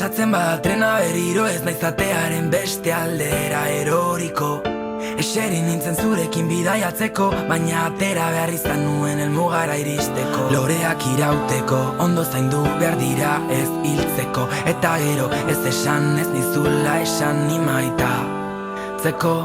Pasatzen bada trena berriro ez naizatearen beste aldera eroriko. Eseri nintzen zurekin bidaiatzeko, baina atera behar izan nuen helmugara iristeko. Loreak irauteko, ondo zaindu behar dira ez hiltzeko. Eta gero ez esan ez nizula esan ni maitatzeko.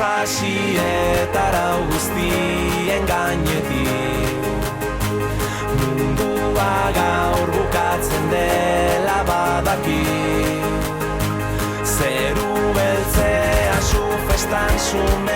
Sasietara guztien gainetik mundua gaur bukatzen dela badaki. Zeru beltzea su festan sume